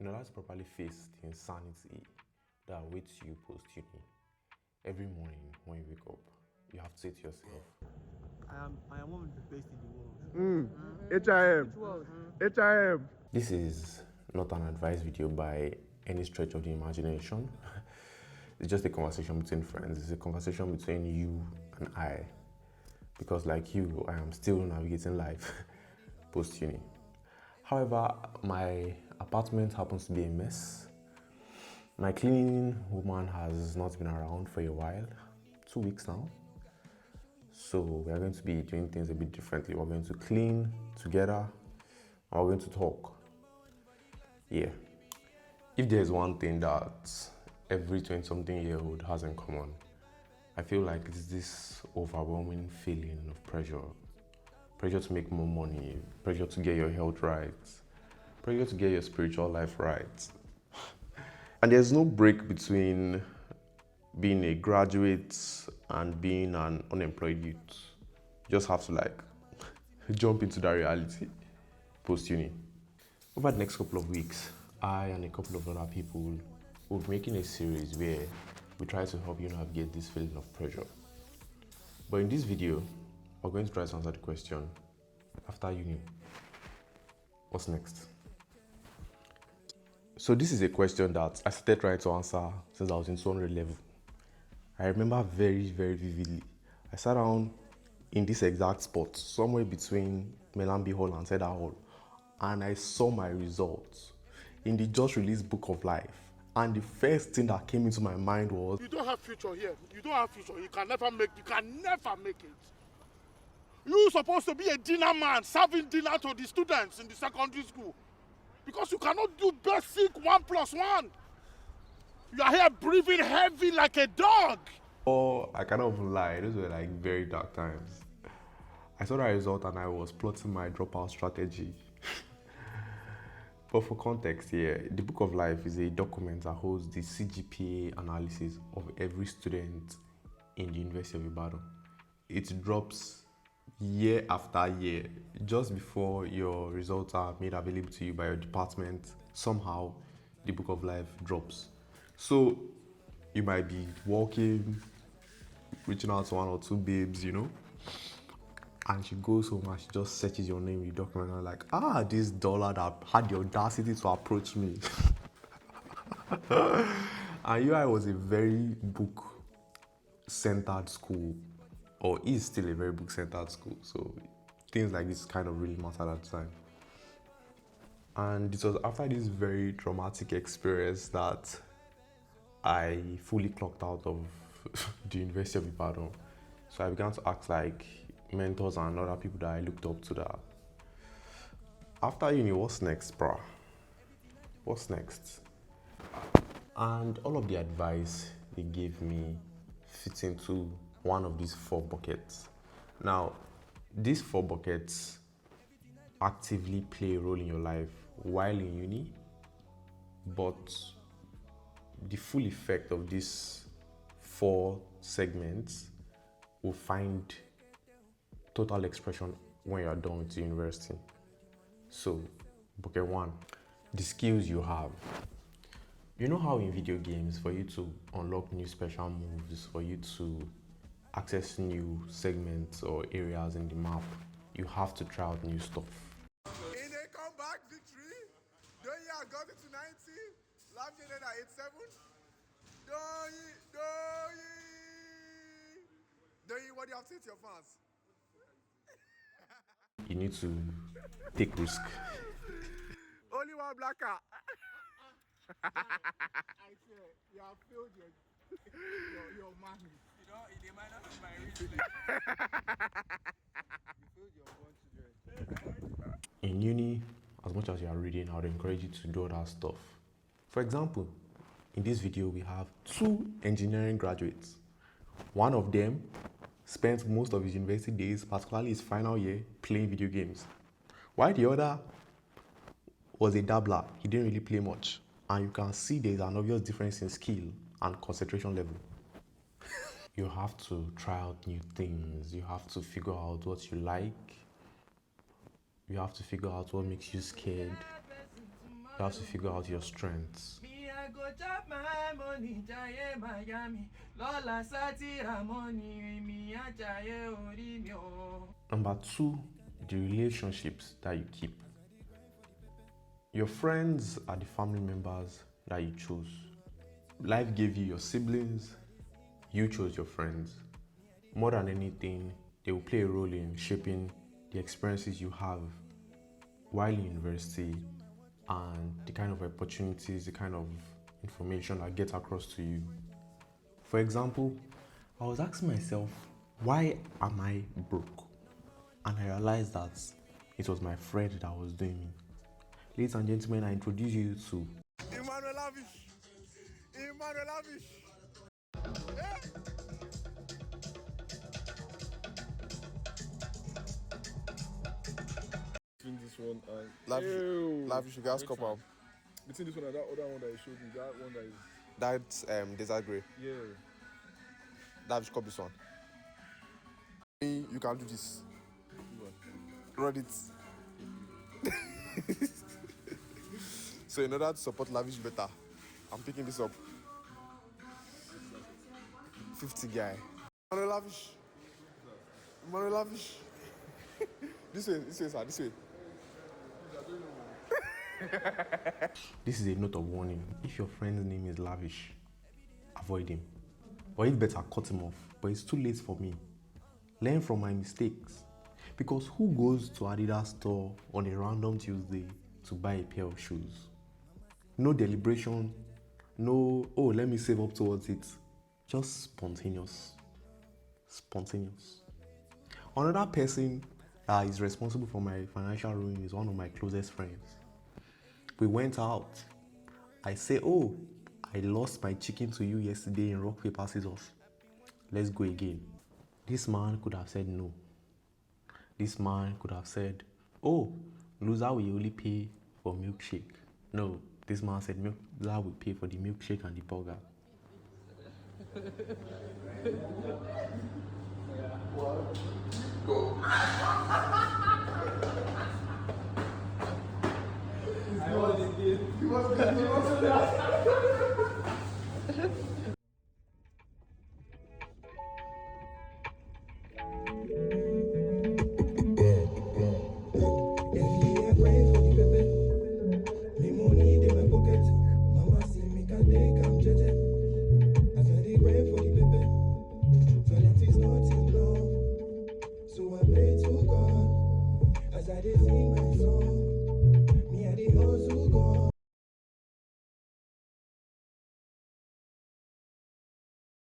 in order to properly face the insanity that awaits you post-uni, every morning when you wake up, you have to say to yourself, I am one of the best in the world. HIM. this is not an advice video by any stretch of the imagination. It's just a conversation between friends. It's a conversation between you and I. Because like you, I am still navigating life post-uni. However, my apartment happens to be a mess. My cleaning woman has not been around for a while, 2 weeks now. So we are going to be doing things a bit differently. We're going to clean together and we're going to talk. Yeah. If there's one thing that every 20-something-year-old has in common, I feel like it's this overwhelming feeling of pressure. Pressure to make more money, pressure to get your health right, pressure to get your spiritual life right. And there's no break between being a graduate and being an unemployed youth. You just have to jump into that reality post-uni. Over the next couple of weeks, I and a couple of other people will be making a series where we try to help you navigate this feeling of pressure. But in this video, we're going to try to answer the question, after uni, what's next? So this is a question that I started trying to answer since I was in 200 level. I remember very, very vividly. I sat down in this exact spot, somewhere between Melambi Hall and Cedar Hall, and I saw my results in the just released book of life. And the first thing that came into my mind was, You don't have future here. You don't have future. You can never make it. You're supposed to be a dinner man, serving dinner to the students in the secondary school. Because you cannot do basic 1+1. You are here breathing heavy like a dog. oh, I cannot even lie, those were very dark times. I saw that result and I was plotting my dropout strategy. But for context here, the Book of Life is a document that holds the CGPA analysis of every student in the University of Ibadan. It drops year after year. Just before your results are made available to you by your department, somehow the Book of Life drops. So you might be walking, reaching out to one or two babes, and she goes home and she just searches your name in the document and like, this dollar that had the audacity to approach me. And UI was a very book-centered school, or is still a very book-centered school, so things like this kind of really mattered at the time. And it was after this very traumatic experience that I fully clocked out of the University of Ibadan. So I began to ask mentors and other people that I looked up to that, after uni, what's next, bruh? What's next? And all of the advice they gave me fits into one of these 4 buckets. Now, these 4 buckets actively play a role in your life while in uni, but the full effect of these 4 segments will find total expression when you are done with the university. So, bucket 1, the skills you have. You know how in video games, for you to unlock new special moves, for you to access new segments or areas in the map, you have to try out new stuff. In a comeback victory, Doyi got it to 90, Lavish ended at 87. Doyi, what do you have to say to your fans? You need to take risk. Only one blacker. I swear, you have failed your man. It might not be my real You failed your born children. In uni, as much as you are reading, I would encourage you to do other stuff. For example, in this video, we have 2 engineering graduates. One of them spent most of his university days, particularly his final year, playing video games, while the other was a dabbler. He didn't really play much. And you can see there's an obvious difference in skill and concentration level. You have to try out new things. You have to figure out what you like. You have to figure out what makes you scared. You have to figure out your strengths. Me, I go chop my money, jaye Miami. Lola satira money, me a jaye orimio. Number 2, the relationships that you keep. Your friends are the family members that you chose. Life gave you your siblings, you chose your friends. More than anything, they will play a role in shaping the experiences you have while in university and the kind of opportunities, the kind of information that gets across to you. For example, I was asking myself, why am I broke? And I realized that it was my friend that was doing me. Ladies and gentlemen, I introduce you to Lavish. Lavish. Between this one and Lavish, you guys cop up. between this one and that other one that you showed me, that one that is That's desert grey. yeah. Lavish, cop this one. You can do this. Run it. So in order to support Lavish better, I'm picking this up. 50 guy. Manuel Lavish. Manuel Lavish. This way, sir, this way. This is a note of warning. If your friend's name is Lavish, avoid him. Or if better, cut him off. But it's too late for me. Learn from my mistakes. Because who goes to Adidas store on a random Tuesday to buy a pair of shoes? No deliberation, no, oh, let me save up towards it. Just spontaneous. Spontaneous. Another person that is responsible for my financial ruin is one of my closest friends. We went out. I say, oh, I lost my chicken to you yesterday in rock, paper, scissors. Let's go again. This man could have said no. This man could have said, oh, loser will only pay for milkshake. No, this man said loser will pay for the milkshake and the burger.